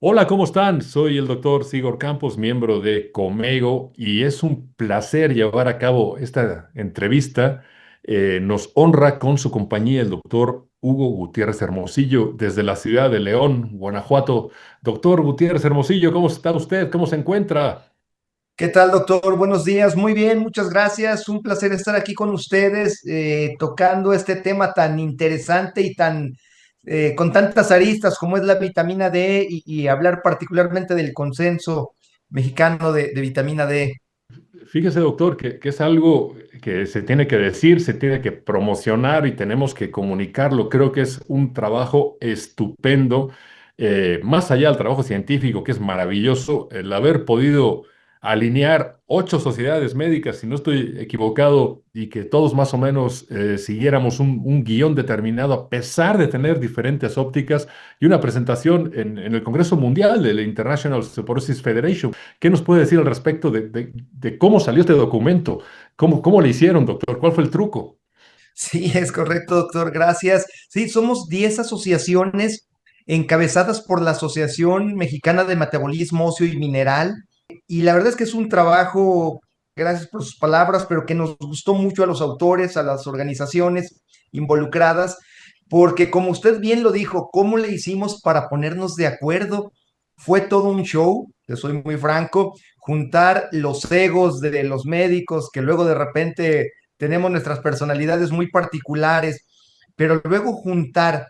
Hola, ¿cómo están? Soy el doctor Sigor Campos, miembro de Comego, y es un placer llevar a cabo esta entrevista. Nos honra con su compañía el doctor Hugo Gutiérrez Hermosillo desde la ciudad de León, Guanajuato. Doctor Gutiérrez Hermosillo, ¿cómo está usted? ¿Cómo se encuentra? ¿Qué tal, doctor? Buenos días. Muy bien, muchas gracias. Un placer estar aquí con ustedes tocando este tema tan interesante y tan con tantas aristas como es la vitamina D y hablar particularmente del consenso mexicano de vitamina D. Fíjese, doctor, que es algo que se tiene que decir, se tiene que promocionar y tenemos que comunicarlo. Creo que es un trabajo estupendo, más allá del trabajo científico, que es maravilloso, el haber podido alinear 8 sociedades médicas, si no estoy equivocado, y que todos más o menos siguiéramos un guión determinado, a pesar de tener diferentes ópticas, y una presentación en el Congreso Mundial de la International Osteoporosis Federation. ¿Qué nos puede decir al respecto de cómo salió este documento? ¿Cómo le hicieron, doctor? ¿Cuál fue el truco? Sí, es correcto, doctor. Gracias. Sí, somos 10 asociaciones encabezadas por la Asociación Mexicana de Metabolismo Óseo y Mineral. Y la verdad es que es un trabajo, gracias por sus palabras, pero que nos gustó mucho a los autores, a las organizaciones involucradas, porque como usted bien lo dijo, ¿cómo le hicimos para ponernos de acuerdo? Fue todo un show, te soy muy franco, juntar los egos de los médicos que luego de repente tenemos nuestras personalidades muy particulares, pero luego juntar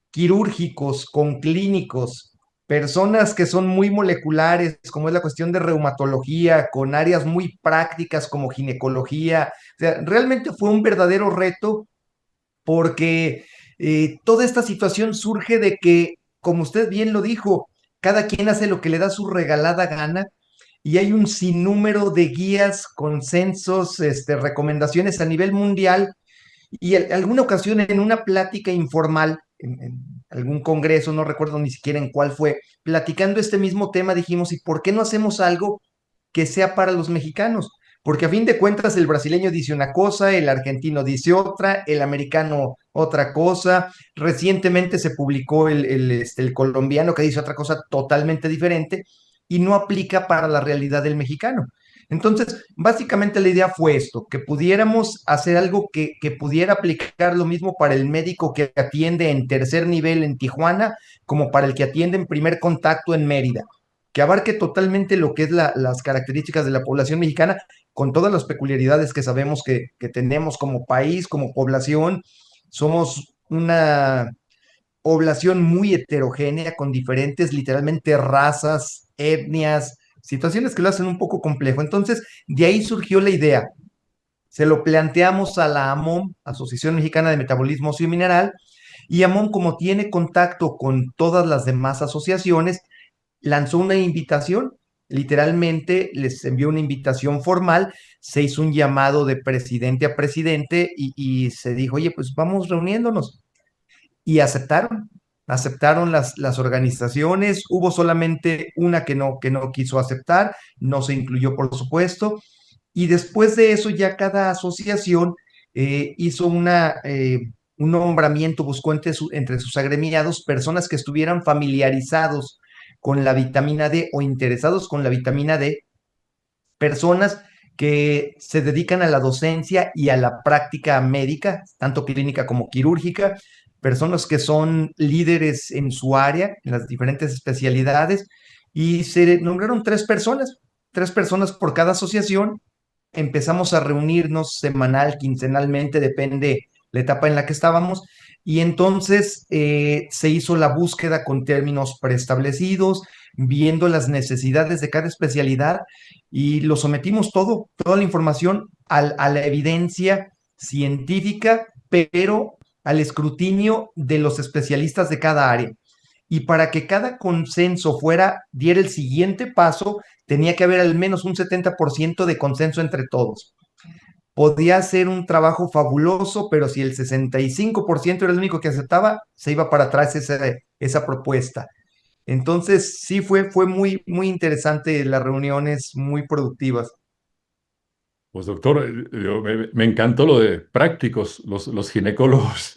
quirúrgicos con clínicos, personas que son muy moleculares, como es la cuestión de reumatología, con áreas muy prácticas como ginecología. O sea, realmente fue un verdadero reto porque toda esta situación surge de que, como usted bien lo dijo, cada quien hace lo que le da su regalada gana y hay un sinnúmero de guías, consensos, recomendaciones a nivel mundial y alguna ocasión en una plática informal, en algún congreso, no recuerdo ni siquiera en cuál fue, platicando este mismo tema, dijimos, ¿y por qué no hacemos algo que sea para los mexicanos? Porque a fin de cuentas el brasileño dice una cosa, el argentino dice otra, el americano otra cosa. Recientemente se publicó el colombiano que dice otra cosa totalmente diferente y no aplica para la realidad del mexicano. Entonces, básicamente la idea fue esto, que pudiéramos hacer algo que pudiera aplicar lo mismo para el médico que atiende en tercer nivel en Tijuana, como para el que atiende en primer contacto en Mérida, que abarque totalmente lo que es las características de la población mexicana, con todas las peculiaridades que sabemos que tenemos como país, como población. Somos una población muy heterogénea, con diferentes, literalmente, razas, etnias, situaciones que lo hacen un poco complejo. Entonces, de ahí surgió la idea. Se lo planteamos a la AMOM, Asociación Mexicana de Metabolismo Óseo y Mineral, y AMOM, como tiene contacto con todas las demás asociaciones, lanzó una invitación, literalmente les envió una invitación formal, se hizo un llamado de presidente a presidente y se dijo, oye, pues vamos reuniéndonos y aceptaron las organizaciones, hubo solamente una que no quiso aceptar, no se incluyó por supuesto, y después de eso ya cada asociación hizo un nombramiento, buscó entre sus agremiados personas que estuvieran familiarizados con la vitamina D o interesados con la vitamina D, personas que se dedican a la docencia y a la práctica médica, tanto clínica como quirúrgica, personas que son líderes en su área, en las diferentes especialidades, y se nombraron tres personas por cada asociación. Empezamos a reunirnos semanal, quincenalmente, depende la etapa en la que estábamos, y entonces se hizo la búsqueda con términos preestablecidos, viendo las necesidades de cada especialidad, y lo sometimos todo, toda la información a la evidencia científica, pero al escrutinio de los especialistas de cada área. Y para que cada consenso diera el siguiente paso, tenía que haber al menos un 70% de consenso entre todos. Podía ser un trabajo fabuloso, pero si el 65% era el único que aceptaba, se iba para atrás esa propuesta. Entonces, sí fue muy, muy interesante las reuniones, muy productivas. Pues doctor, me encantó lo de prácticos, los ginecólogos.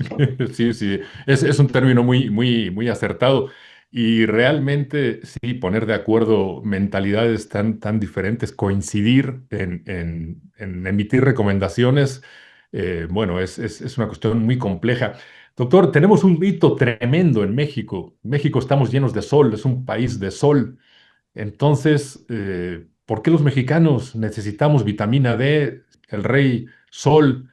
Sí, sí, es un término muy acertado. Y realmente, sí, poner de acuerdo mentalidades tan diferentes, coincidir en emitir recomendaciones, bueno, es una cuestión muy compleja. Doctor, tenemos un mito tremendo en México. México estamos llenos de sol, es un país de sol. Entonces, ¿por qué los mexicanos necesitamos vitamina D? El rey Sol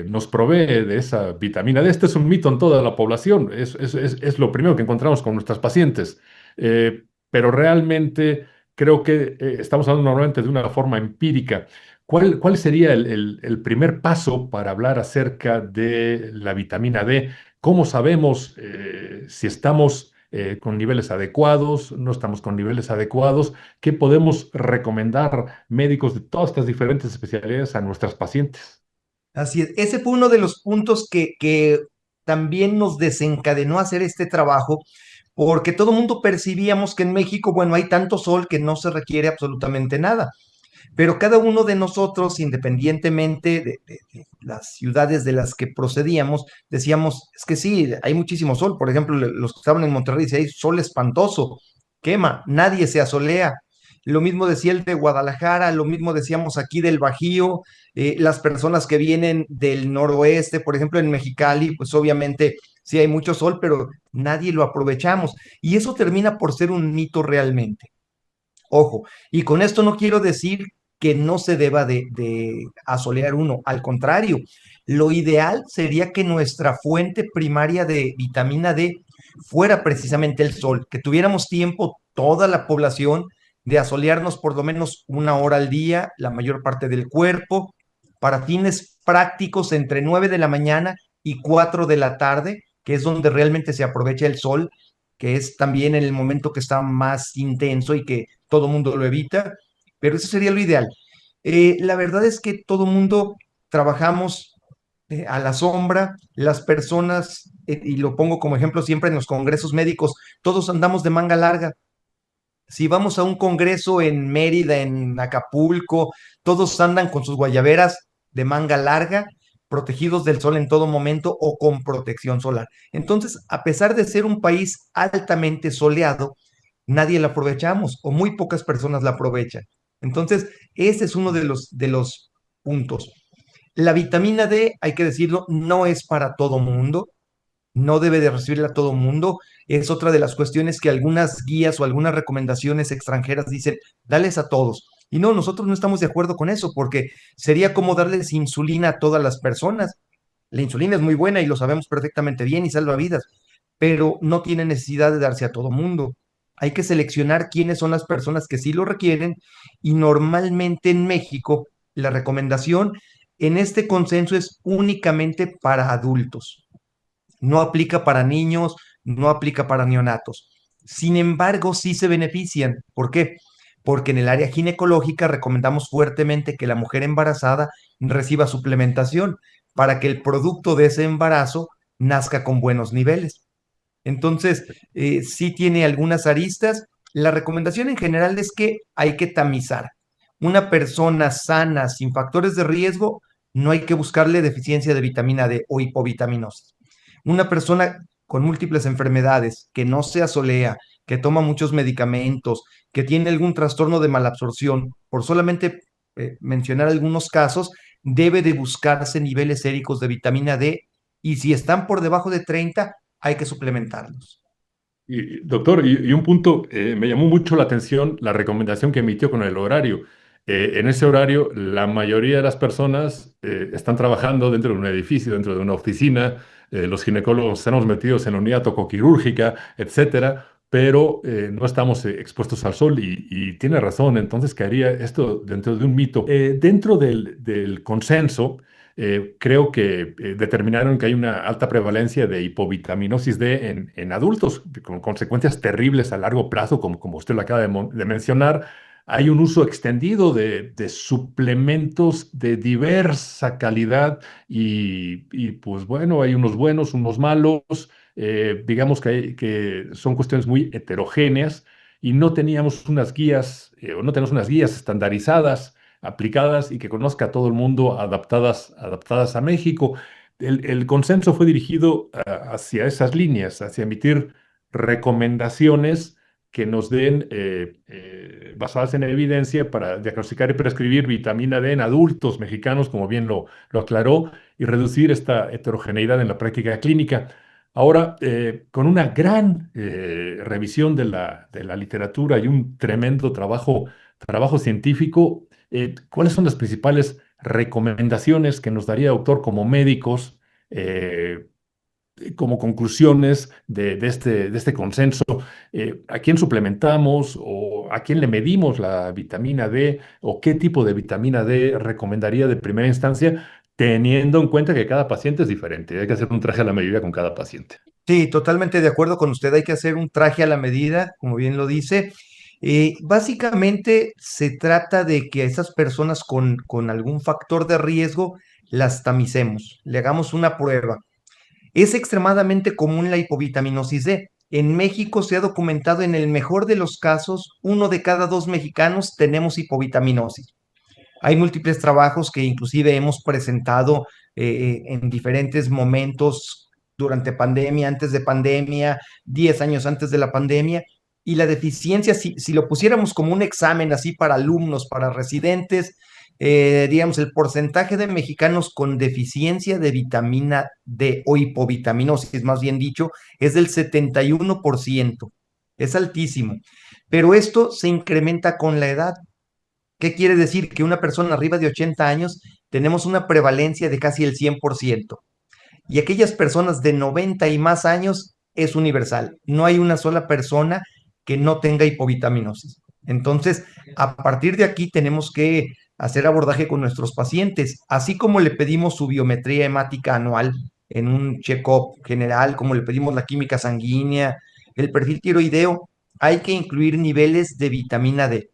nos provee de esa vitamina D. Este es un mito en toda la población. Es lo primero que encontramos con nuestras pacientes. Pero realmente creo que estamos hablando normalmente de una forma empírica. ¿Cuál sería el primer paso para hablar acerca de la vitamina D? ¿Cómo sabemos si estamos con niveles adecuados, no estamos con niveles adecuados? ¿Qué podemos recomendar médicos de todas estas diferentes especialidades a nuestras pacientes? Así es. Ese fue uno de los puntos que también nos desencadenó a hacer este trabajo, porque todo el mundo percibíamos que en México, bueno, hay tanto sol que no se requiere absolutamente nada. Pero cada uno de nosotros, independientemente de las ciudades de las que procedíamos, decíamos, es que sí, hay muchísimo sol. Por ejemplo, los que estaban en Monterrey decían, hay sol espantoso, quema, nadie se asolea. Lo mismo decía el de Guadalajara, lo mismo decíamos aquí del Bajío, las personas que vienen del noroeste, por ejemplo, en Mexicali, pues obviamente sí hay mucho sol, pero nadie lo aprovechamos. Y eso termina por ser un mito realmente. Ojo, y con esto no quiero decir que no se deba de asolear uno, al contrario, lo ideal sería que nuestra fuente primaria de vitamina D fuera precisamente el sol, que tuviéramos tiempo, toda la población, de asolearnos por lo menos una hora al día, la mayor parte del cuerpo, para fines prácticos entre 9 de la mañana y 4 de la tarde, que es donde realmente se aprovecha el sol, que es también en el momento que está más intenso y que todo mundo lo evita, pero eso sería lo ideal. La verdad es que todo mundo trabajamos a la sombra, las personas, y lo pongo como ejemplo siempre en los congresos médicos, todos andamos de manga larga. Si vamos a un congreso en Mérida, en Acapulco, todos andan con sus guayaberas de manga larga, protegidos del sol en todo momento o con protección solar. Entonces, a pesar de ser un país altamente soleado, nadie la aprovechamos o muy pocas personas la aprovechan. Entonces, ese es uno de los puntos. La vitamina D, hay que decirlo, no es para todo mundo, no debe de recibirla a todo mundo. Es otra de las cuestiones que algunas guías o algunas recomendaciones extranjeras dicen, dales a todos. Y no, nosotros no estamos de acuerdo con eso, porque sería como darles insulina a todas las personas. La insulina es muy buena y lo sabemos perfectamente bien y salva vidas, pero no tiene necesidad de darse a todo mundo. Hay que seleccionar quiénes son las personas que sí lo requieren y normalmente en México la recomendación en este consenso es únicamente para adultos. No aplica para niños, no aplica para neonatos. Sin embargo, sí se benefician. ¿Por qué? Porque en el área ginecológica recomendamos fuertemente que la mujer embarazada reciba suplementación para que el producto de ese embarazo nazca con buenos niveles. Entonces, sí tiene algunas aristas. La recomendación en general es que hay que tamizar. Una persona sana, sin factores de riesgo, no hay que buscarle deficiencia de vitamina D o hipovitaminosis. Una persona con múltiples enfermedades, que no se asolea, que toma muchos medicamentos, que tiene algún trastorno de malabsorción, por solamente mencionar algunos casos, debe de buscarse niveles séricos de vitamina D y si están por debajo de 30, hay que suplementarlos. Doctor, y un punto, me llamó mucho la atención la recomendación que emitió con el horario. En ese horario, la mayoría de las personas están trabajando dentro de un edificio, dentro de una oficina. Los ginecólogos estamos metidos en la unidad tocoquirúrgica, etcétera, pero no estamos expuestos al sol y tiene razón. Entonces, caería esto dentro de un mito. Dentro del consenso, creo que determinaron que hay una alta prevalencia de hipovitaminosis D en adultos, con consecuencias terribles a largo plazo, como usted lo acaba de mencionar. Hay un uso extendido de suplementos de diversa calidad y, pues bueno, hay unos buenos, unos malos. Digamos que son cuestiones muy heterogéneas y no teníamos unas guías o no tenemos unas guías estandarizadas. aplicadas y que conozca a todo el mundo, adaptadas a México. El consenso fue dirigido hacia esas líneas, hacia emitir recomendaciones que nos den, basadas en evidencia, para diagnosticar y prescribir vitamina D en adultos mexicanos, como bien lo aclaró, y reducir esta heterogeneidad en la práctica clínica. Ahora, con una gran revisión de la literatura y un tremendo trabajo científico, ¿cuáles son las principales recomendaciones que nos daría, doctor, como médicos, eh, como conclusiones de este consenso? ¿A quién suplementamos o a quién le medimos la vitamina D o qué tipo de vitamina D recomendaría de primera instancia, teniendo en cuenta que cada paciente es diferente? Hay que hacer un traje a la medida con cada paciente. Sí, totalmente de acuerdo con usted. Hay que hacer un traje a la medida, como bien lo dice. Básicamente se trata de que a esas personas con algún factor de riesgo las tamicemos, le hagamos una prueba. Es extremadamente común la hipovitaminosis D. En México se ha documentado en el mejor de los casos, 1 de cada 2 mexicanos tenemos hipovitaminosis. Hay múltiples trabajos que inclusive hemos presentado en diferentes momentos durante pandemia, antes de pandemia, 10 años antes de la pandemia, y la deficiencia, si lo pusiéramos como un examen así para alumnos, para residentes, digamos, el porcentaje de mexicanos con deficiencia de vitamina D o hipovitaminosis, más bien dicho, es del 71%. Es altísimo. Pero esto se incrementa con la edad. ¿Qué quiere decir? Que una persona arriba de 80 años tenemos una prevalencia de casi el 100%. Y aquellas personas de 90 y más años es universal. No hay una sola persona que no tenga hipovitaminosis. Entonces, a partir de aquí tenemos que hacer abordaje con nuestros pacientes, así como le pedimos su biometría hemática anual en un check-up general, como le pedimos la química sanguínea, el perfil tiroideo, hay que incluir niveles de vitamina D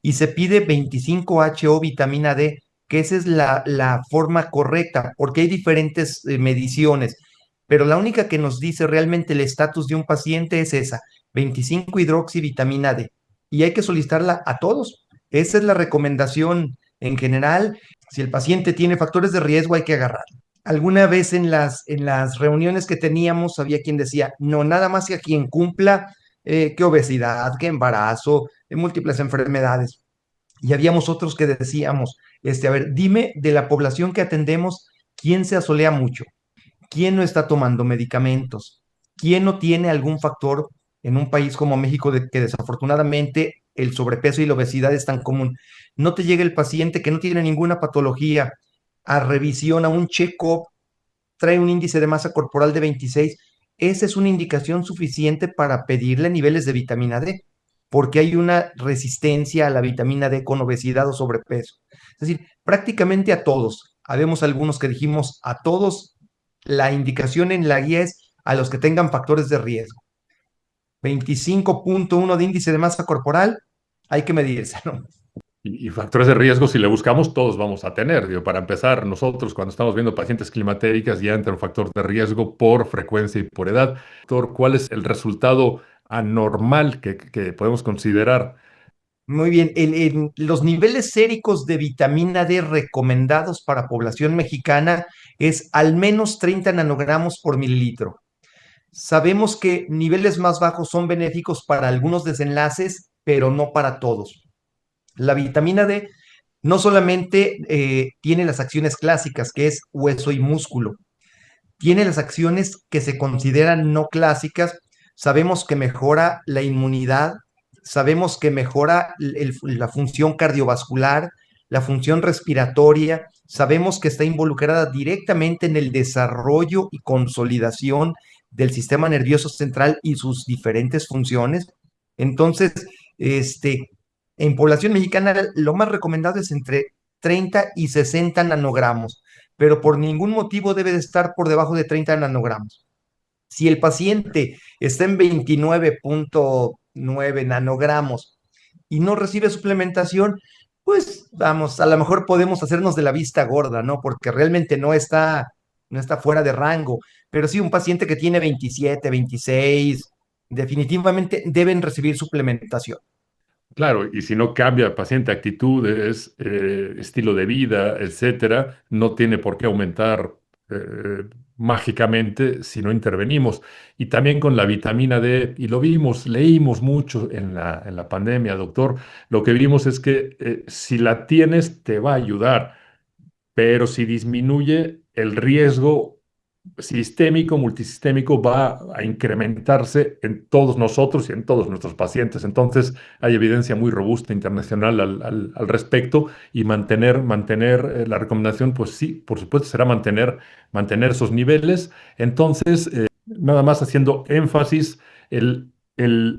y se pide 25HO vitamina D, que esa es la forma correcta, porque hay diferentes mediciones, pero la única que nos dice realmente el estatus de un paciente es esa, 25 hidroxivitamina D, y hay que solicitarla a todos. Esa es la recomendación en general. Si el paciente tiene factores de riesgo, hay que agarrarlo. Alguna vez en las reuniones que teníamos, había quien decía, no, nada más que a quien cumpla, que obesidad, que embarazo, múltiples enfermedades. Y habíamos otros que decíamos, a ver, dime de la población que atendemos, ¿quién se asolea mucho? ¿Quién no está tomando medicamentos? ¿Quién no tiene algún factor en un país como México que desafortunadamente el sobrepeso y la obesidad es tan común? No te llega el paciente que no tiene ninguna patología a revisión, a un check-up, trae un índice de masa corporal de 26. Esa es una indicación suficiente para pedirle niveles de vitamina D, porque hay una resistencia a la vitamina D con obesidad o sobrepeso. Es decir, prácticamente a todos. Habemos algunos que dijimos a todos, la indicación en la guía es a los que tengan factores de riesgo. 25.1 de índice de masa corporal, hay que medirse, ¿no? Y factores de riesgo, si le buscamos, todos vamos a tener. Digo, para empezar, nosotros cuando estamos viendo pacientes climatéricas ya entra un factor de riesgo por frecuencia y por edad. Doctor, ¿cuál es el resultado anormal que podemos considerar? Muy bien, los niveles séricos de vitamina D recomendados para población mexicana es al menos 30 nanogramos por mililitro. Sabemos que niveles más bajos son benéficos para algunos desenlaces, pero no para todos. La vitamina D no solamente tiene las acciones clásicas, que es hueso y músculo, tiene las acciones que se consideran no clásicas. Sabemos que mejora la inmunidad, sabemos que mejora la función cardiovascular, la función respiratoria, sabemos que está involucrada directamente en el desarrollo y consolidación del sistema nervioso central y sus diferentes funciones. Entonces, en población mexicana lo más recomendado es entre 30 y 60 nanogramos, pero por ningún motivo debe de estar por debajo de 30 nanogramos. Si el paciente está en 29.9 nanogramos y no recibe suplementación, pues vamos, a lo mejor podemos hacernos de la vista gorda, ¿no? Porque realmente no está fuera de rango. Pero sí, un paciente que tiene 27, 26, definitivamente deben recibir suplementación. Claro, y si no cambia el paciente actitudes, estilo de vida, etcétera, no tiene por qué aumentar mágicamente si no intervenimos. Y también con la vitamina D, y lo vimos, leímos mucho en la pandemia, doctor, lo que vimos es que si la tienes te va a ayudar, pero si disminuye el riesgo sistémico, multisistémico, va a incrementarse en todos nosotros y en todos nuestros pacientes. Entonces, hay evidencia muy robusta internacional al respecto y mantener la recomendación, pues sí, por supuesto, será mantener esos niveles. Entonces, nada más haciendo énfasis, el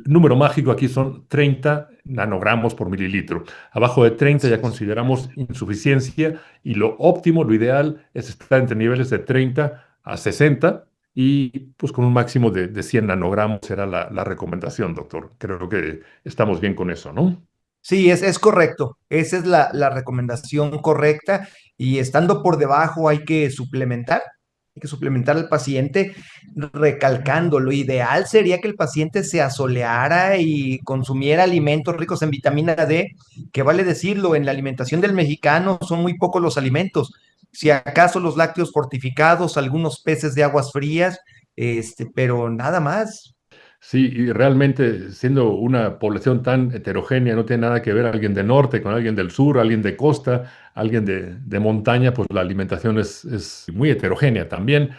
número mágico aquí son 30 nanogramos por mililitro. Abajo de 30 Así ya es. consideramos insuficiencia y lo óptimo, lo ideal es estar entre niveles de 30 a 60 y pues con un máximo de 100 nanogramos será la recomendación, doctor. Creo que estamos bien con eso, ¿no? Sí, es correcto. Esa es la recomendación correcta. Y estando por debajo hay que suplementar. Hay que suplementar al paciente, recalcando, lo ideal sería que el paciente se asoleara y consumiera alimentos ricos en vitamina D, que vale decirlo, en la alimentación del mexicano son muy pocos los alimentos. Si acaso los lácteos fortificados, algunos peces de aguas frías, pero nada más. Sí, y realmente siendo una población tan heterogénea, no tiene nada que ver alguien del norte con alguien del sur, alguien de costa, alguien de montaña, pues la alimentación es muy heterogénea también.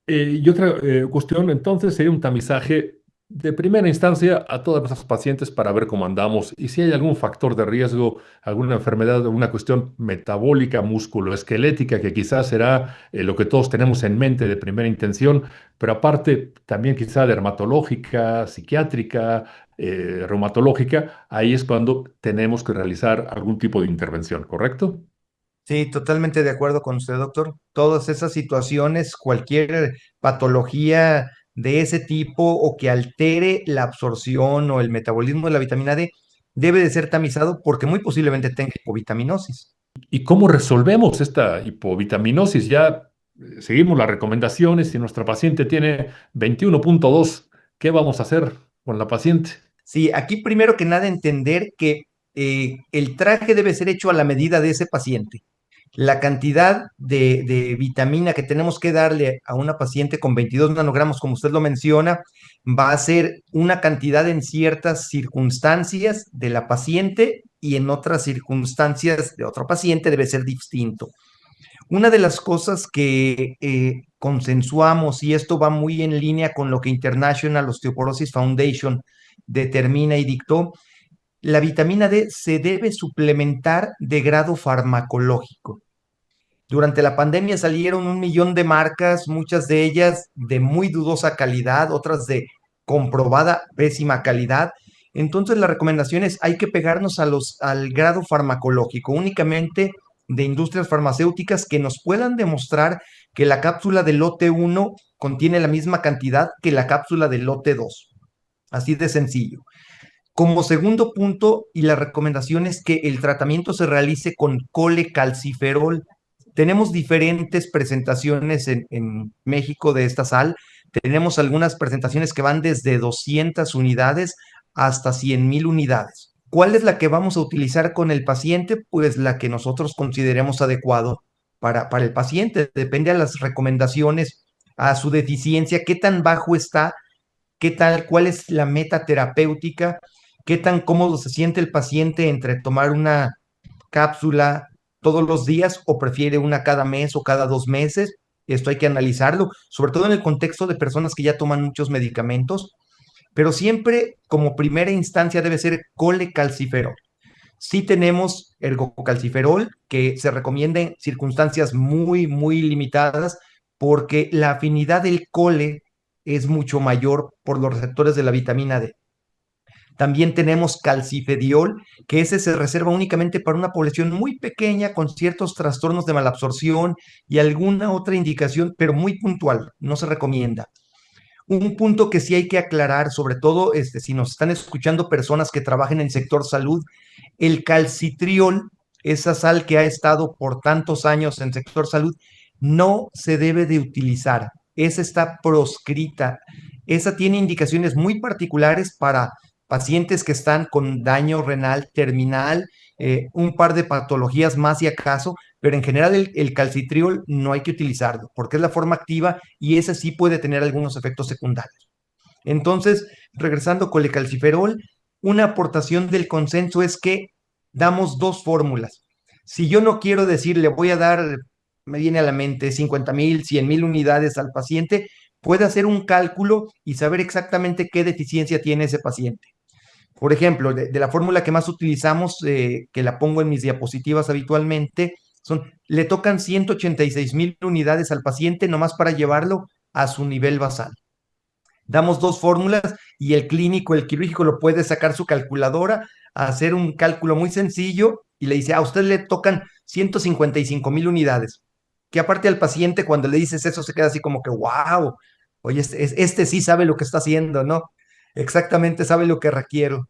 Y otra cuestión, entonces, sería un tamizaje de primera instancia a todos nuestros pacientes para ver cómo andamos y si hay algún factor de riesgo, alguna enfermedad, alguna cuestión metabólica, musculoesquelética, que quizás será lo que todos tenemos en mente de primera intención, pero aparte también quizá dermatológica, psiquiátrica, reumatológica, ahí es cuando tenemos que realizar algún tipo de intervención, ¿correcto? Sí, totalmente de acuerdo con usted, doctor. Todas esas situaciones, cualquier patología de ese tipo o que altere la absorción o el metabolismo de la vitamina D, debe de ser tamizado porque muy posiblemente tenga hipovitaminosis. ¿Y cómo resolvemos esta hipovitaminosis? Ya seguimos las recomendaciones. Si nuestra paciente tiene 21,2, ¿qué vamos a hacer con la paciente? Sí, aquí primero que nada entender que el traje debe ser hecho a la medida de ese paciente. La cantidad de vitamina que tenemos que darle a una paciente con 22 nanogramos, como usted lo menciona, va a ser una cantidad en ciertas circunstancias de la paciente y en otras circunstancias de otro paciente debe ser distinto. Una de las cosas que consensuamos, y esto va muy en línea con lo que International Osteoporosis Foundation determina y dictó, la vitamina D se debe suplementar de grado farmacológico. Durante la pandemia salieron 1 millón de marcas, muchas de ellas de muy dudosa calidad, otras de comprobada pésima calidad. Entonces la recomendación es hay que pegarnos al grado farmacológico, únicamente de industrias farmacéuticas que nos puedan demostrar que la cápsula del lote 1 contiene la misma cantidad que la cápsula del lote 2. Así de sencillo. Como segundo punto, y la recomendación es que el tratamiento se realice con colecalciferol. Tenemos diferentes presentaciones en México de esta sal. Tenemos algunas presentaciones que van desde 200 unidades hasta 100,000 unidades. ¿Cuál es la que vamos a utilizar con el paciente? Pues la que nosotros consideremos adecuado para el paciente. Depende a las recomendaciones, a su deficiencia, qué tan bajo está, qué tal, cuál es la meta terapéutica, qué tan cómodo se siente el paciente entre tomar una cápsula todos los días o prefiere una cada mes o cada 2 meses. Esto hay que analizarlo, sobre todo en el contexto de personas que ya toman muchos medicamentos, pero siempre como primera instancia debe ser colecalciferol. Sí tenemos ergocalciferol que se recomienda en circunstancias muy, muy limitadas porque la afinidad del cole es mucho mayor por los receptores de la vitamina D. También tenemos calcifediol, que ese se reserva únicamente para una población muy pequeña con ciertos trastornos de malabsorción y alguna otra indicación, pero muy puntual, no se recomienda. Un punto que sí hay que aclarar, sobre todo si nos están escuchando personas que trabajen en el sector salud, el calcitriol, esa sal que ha estado por tantos años en el sector salud, no se debe de utilizar. Esa está proscrita. Esa tiene indicaciones muy particulares para pacientes que están con daño renal terminal, un par de patologías más si acaso, pero en general el calcitriol no hay que utilizarlo porque es la forma activa y ese sí puede tener algunos efectos secundarios. Entonces, regresando con el calciferol, una aportación del consenso es que damos dos fórmulas. Si yo no quiero decir, le voy a dar, me viene a la mente 50,000, 100,000 unidades al paciente, puede hacer un cálculo y saber exactamente qué deficiencia tiene ese paciente. Por ejemplo, de la fórmula que más utilizamos, que la pongo en mis diapositivas habitualmente, le tocan 186,000 unidades al paciente nomás para llevarlo a su nivel basal. Damos dos fórmulas y el clínico, el quirúrgico lo puede sacar su calculadora, hacer un cálculo muy sencillo y le dice, a usted le tocan 155,000 unidades. Que aparte al paciente cuando le dices eso se queda así como que, wow, oye, este sí sabe lo que está haciendo, ¿no? Exactamente sabe lo que requiero.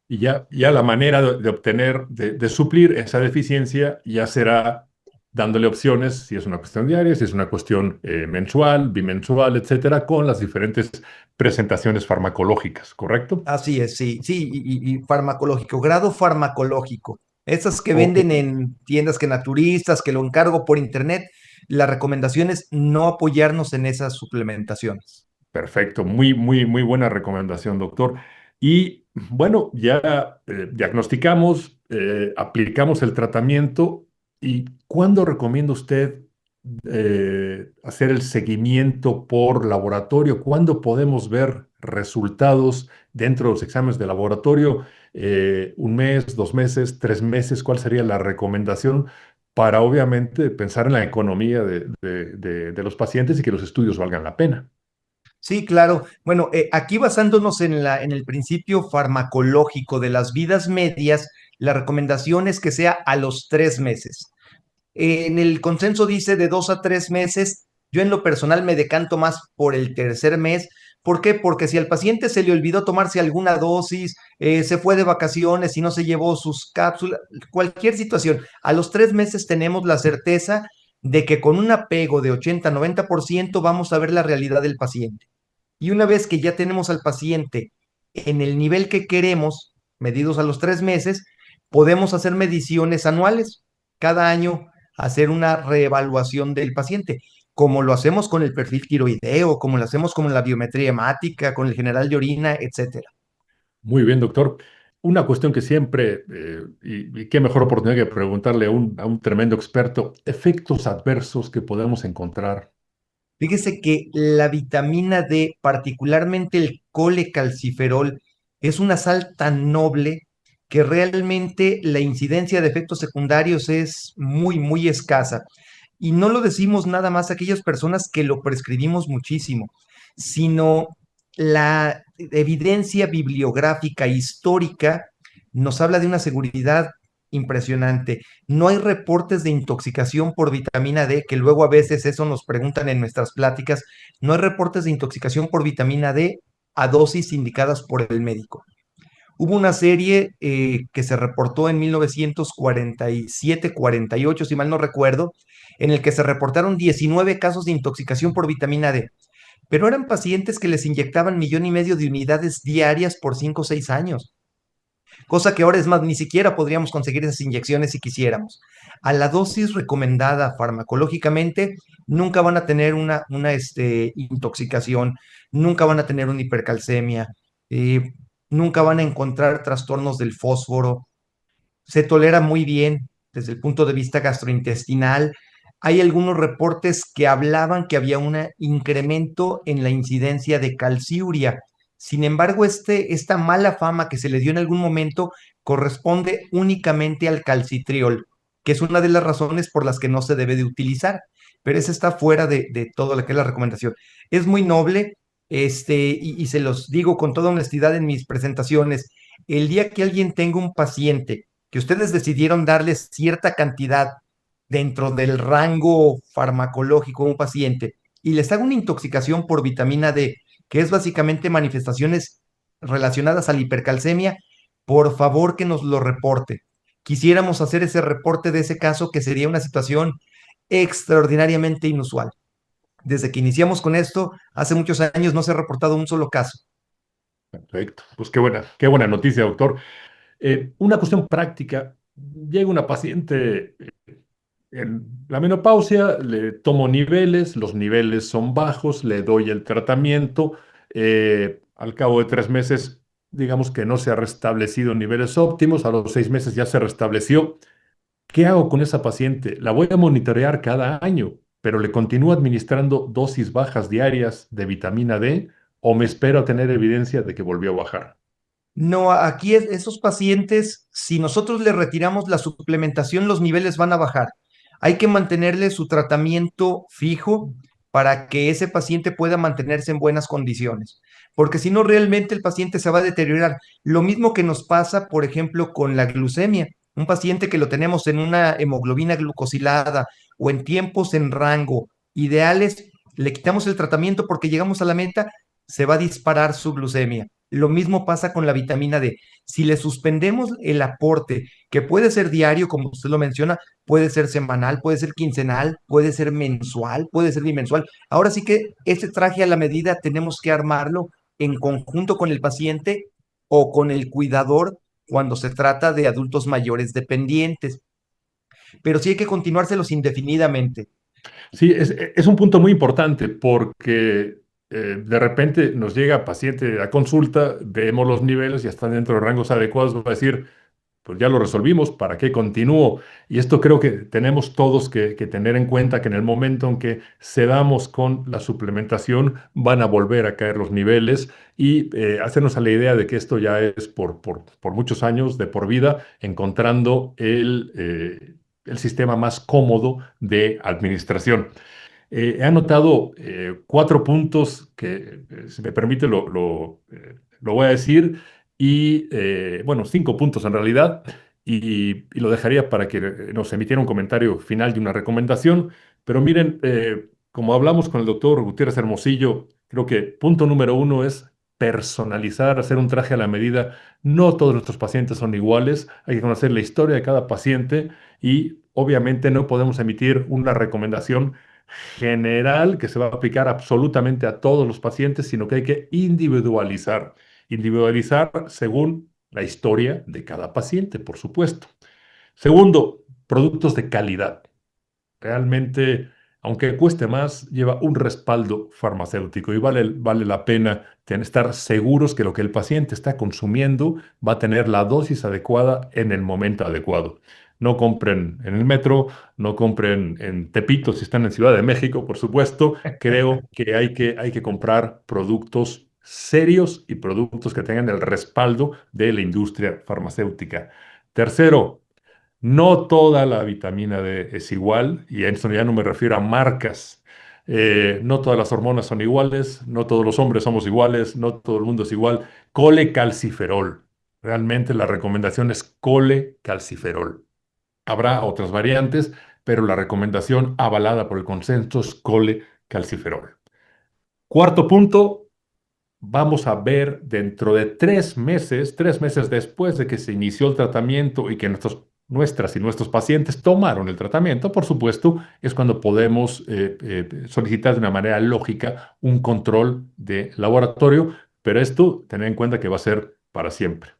Y ya la manera de obtener, de suplir esa deficiencia ya será dándole opciones, si es una cuestión diaria, si es una cuestión mensual, bimensual, etcétera, con las diferentes presentaciones farmacológicas, ¿correcto? Así es, sí, sí, y farmacológico, grado farmacológico. Esas que Ok, venden en tiendas que naturistas, que lo encargo por internet, la recomendación es no apoyarnos en esas suplementaciones. perfecto, muy, muy, muy buena recomendación, doctor. Y bueno, ya diagnosticamos, aplicamos el tratamiento. ¿Y cuándo recomienda usted hacer el seguimiento por laboratorio? ¿Cuándo podemos ver resultados dentro de los exámenes de laboratorio? ¿Un mes, 2 meses, 3 meses? ¿Cuál sería la recomendación para obviamente pensar en la economía de los pacientes y que los estudios valgan la pena? Sí, claro. Bueno, aquí basándonos en el principio farmacológico de las vidas medias, la recomendación es que sea a los 3 meses. En el consenso dice de 2 a 3 meses. Yo en lo personal me decanto más por el tercer mes. ¿Por qué? Porque si al paciente se le olvidó tomarse alguna dosis, se fue de vacaciones y no se llevó sus cápsulas, cualquier situación, a los 3 meses tenemos la certeza de que con un apego de 80-90% vamos a ver la realidad del paciente. Y una vez que ya tenemos al paciente en el nivel que queremos, medidos a los 3 meses, podemos hacer mediciones anuales. Cada año hacer una reevaluación del paciente, como lo hacemos con el perfil tiroideo, como lo hacemos con la biometría hemática, con el general de orina, etcétera. Muy bien, doctor. Una cuestión que siempre, y qué mejor oportunidad que preguntarle a un tremendo experto, efectos adversos que podemos encontrar. Fíjese que la vitamina D, particularmente el colecalciferol, es una sal tan noble que realmente la incidencia de efectos secundarios es muy, muy escasa. Y no lo decimos nada más a aquellas personas que lo prescribimos muchísimo, sino la evidencia bibliográfica histórica nos habla de una seguridad impresionante. No hay reportes de intoxicación por vitamina D, que luego a veces eso nos preguntan en nuestras pláticas. No hay reportes de intoxicación por vitamina D a dosis indicadas por el médico. Hubo una serie que se reportó en 1947-48, si mal no recuerdo, en el que se reportaron 19 casos de intoxicación por vitamina D, pero eran pacientes que les inyectaban 1,5 millones de unidades diarias por 5 o 6 años, cosa que ahora es más, ni siquiera podríamos conseguir esas inyecciones si quisiéramos. A la dosis recomendada farmacológicamente, nunca van a tener una intoxicación, nunca van a tener una hipercalcemia, eh, nunca van a encontrar trastornos del fósforo, se tolera muy bien desde el punto de vista gastrointestinal. Hay algunos reportes que hablaban que había un incremento en la incidencia de calciuria. Sin embargo, esta mala fama que se le dio en algún momento corresponde únicamente al calcitriol, que es una de las razones por las que no se debe de utilizar, pero esa está fuera de todo lo que es la recomendación. Es muy noble, y se los digo con toda honestidad en mis presentaciones, el día que alguien tenga un paciente que ustedes decidieron darles cierta cantidad dentro del rango farmacológico a un paciente y les haga una intoxicación por vitamina D, que es básicamente manifestaciones relacionadas a la hipercalcemia, por favor que nos lo reporte. Quisiéramos hacer ese reporte de ese caso, que sería una situación extraordinariamente inusual. Desde que iniciamos con esto, hace muchos años no se ha reportado un solo caso. Perfecto. Pues qué buena noticia, doctor. Una cuestión práctica. Llega una paciente en la menopausia, le tomo niveles, los niveles son bajos, le doy el tratamiento. Al cabo de 3 meses, digamos que no se ha restablecido en niveles óptimos, a los 6 meses ya se restableció. ¿Qué hago con esa paciente? La voy a monitorear cada año, pero le continúo administrando dosis bajas diarias de vitamina D o me espero a tener evidencia de que volvió a bajar. No, aquí esos pacientes, si nosotros les retiramos la suplementación, los niveles van a bajar. Hay que mantenerle su tratamiento fijo para que ese paciente pueda mantenerse en buenas condiciones, porque si no, realmente el paciente se va a deteriorar. Lo mismo que nos pasa, por ejemplo, con la glucemia. Un paciente que lo tenemos en una hemoglobina glucosilada o en tiempos en rango ideales, le quitamos el tratamiento porque llegamos a la meta, se va a disparar su glucemia. Lo mismo pasa con la vitamina D. Si le suspendemos el aporte, que puede ser diario, como usted lo menciona, puede ser semanal, puede ser quincenal, puede ser mensual, puede ser bimensual. Ahora sí que este traje a la medida tenemos que armarlo en conjunto con el paciente o con el cuidador cuando se trata de adultos mayores dependientes. Pero sí hay que continuárselos indefinidamente. Sí, es un punto muy importante porque de repente nos llega paciente a consulta, vemos los niveles y están dentro de rangos adecuados, va a decir, pues ya lo resolvimos, ¿para qué continúo? Y esto creo que tenemos todos que tener en cuenta que en el momento en que cedamos con la suplementación van a volver a caer los niveles y hacernos a la idea de que esto ya es por muchos años, de por vida, encontrando el sistema más cómodo de administración. He anotado 4 puntos que, si me permite, lo voy a decir, y bueno, 5 puntos en realidad, y lo dejaría para que nos emitiera un comentario final de una recomendación. Pero miren, como hablamos con el doctor Gutiérrez Hermosillo, creo que punto número uno es personalizar, hacer un traje a la medida. No todos nuestros pacientes son iguales, hay que conocer la historia de cada paciente y obviamente no podemos emitir una recomendación general que se va a aplicar absolutamente a todos los pacientes, sino que hay que individualizar. Individualizar según la historia de cada paciente, por supuesto. Segundo, productos de calidad. Realmente, aunque cueste más, lleva un respaldo farmacéutico y vale la pena estar seguros que lo que el paciente está consumiendo va a tener la dosis adecuada en el momento adecuado. No compren en el metro, no compren en Tepito si están en Ciudad de México, por supuesto. Creo que hay que comprar productos serios y productos que tengan el respaldo de la industria farmacéutica. Tercero, no toda la vitamina D es igual, y a eso ya no me refiero a marcas. No todas las hormonas son iguales, no todos los hombres somos iguales, no todo el mundo es igual. Colecalciferol. Realmente la recomendación es colecalciferol. Habrá otras variantes, pero la recomendación avalada por el consenso es colecalciferol. Cuarto punto, vamos a ver dentro de 3 meses, 3 meses después de que se inició el tratamiento y que nuestras y nuestros pacientes tomaron el tratamiento, por supuesto, es cuando podemos solicitar de una manera lógica un control de laboratorio, pero esto, tener en cuenta que va a ser para siempre.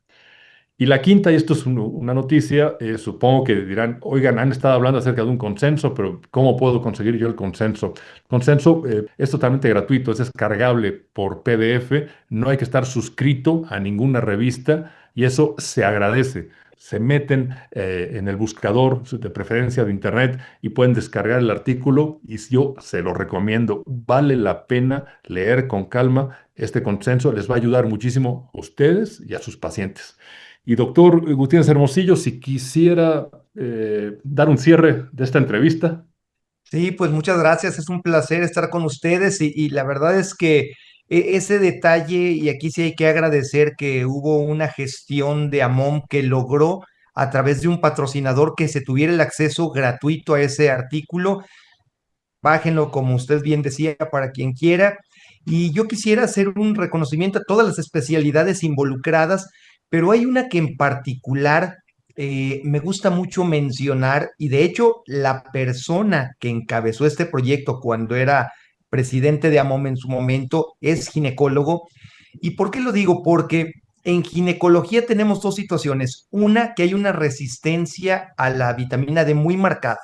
Y la quinta, y esto es una noticia, supongo que dirán, oigan, han estado hablando acerca de un consenso, pero ¿cómo puedo conseguir yo el consenso? El consenso es totalmente gratuito, es descargable por PDF, no hay que estar suscrito a ninguna revista y eso se agradece. Se meten en el buscador de preferencia de Internet y pueden descargar el artículo y yo se lo recomiendo. Vale la pena leer con calma este consenso, les va a ayudar muchísimo a ustedes y a sus pacientes. Y doctor Gutiérrez Hermosillo, si quisiera dar un cierre de esta entrevista. Sí, pues muchas gracias. Es un placer estar con ustedes y la verdad es que ese detalle, y aquí sí hay que agradecer que hubo una gestión de AMOM que logró a través de un patrocinador que se tuviera el acceso gratuito a ese artículo. Bájenlo, como usted bien decía, para quien quiera. Y yo quisiera hacer un reconocimiento a todas las especialidades involucradas, pero hay una que en particular me gusta mucho mencionar, y de hecho la persona que encabezó este proyecto cuando era presidente de AMOM en su momento es ginecólogo, ¿Y por qué lo digo? Porque en ginecología tenemos dos situaciones. Una, que hay una resistencia a la vitamina D muy marcada.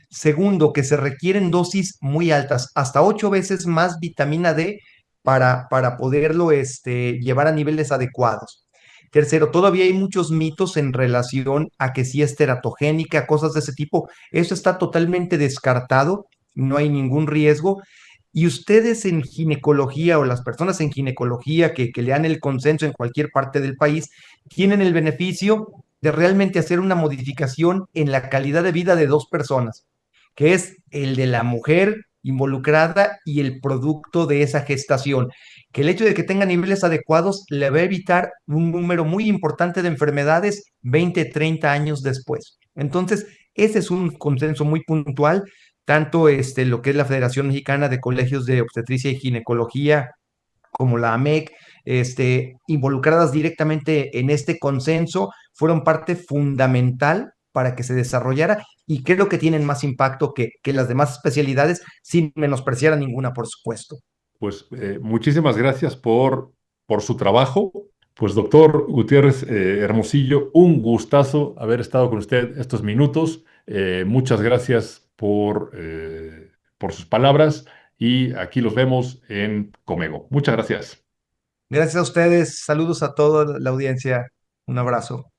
Segundo, que se requieren dosis muy altas, hasta 8 veces más vitamina D para poderlo llevar a niveles adecuados. Tercero, todavía hay muchos mitos en relación a que si es teratogénica, cosas de ese tipo. Eso está totalmente descartado, no hay ningún riesgo. Y ustedes en ginecología o las personas en ginecología que le dan el consenso en cualquier parte del país, tienen el beneficio de realmente hacer una modificación en la calidad de vida de dos personas, que es el de la mujer involucrada y el producto de esa gestación, que el hecho de que tenga niveles adecuados le va a evitar un número muy importante de enfermedades 20, 30 años después. Entonces, ese es un consenso muy puntual, tanto lo que es la Federación Mexicana de Colegios de Obstetricia y Ginecología como la AMEC, involucradas directamente en este consenso, fueron parte fundamental para que se desarrollara y creo que tienen más impacto que las demás especialidades, sin menospreciar a ninguna, por supuesto. Pues muchísimas gracias por su trabajo. Pues doctor Gutiérrez Hermosillo, un gustazo haber estado con usted estos minutos. Muchas gracias por sus palabras y aquí los vemos en Comego. Muchas gracias. Gracias a ustedes, saludos a toda la audiencia, un abrazo.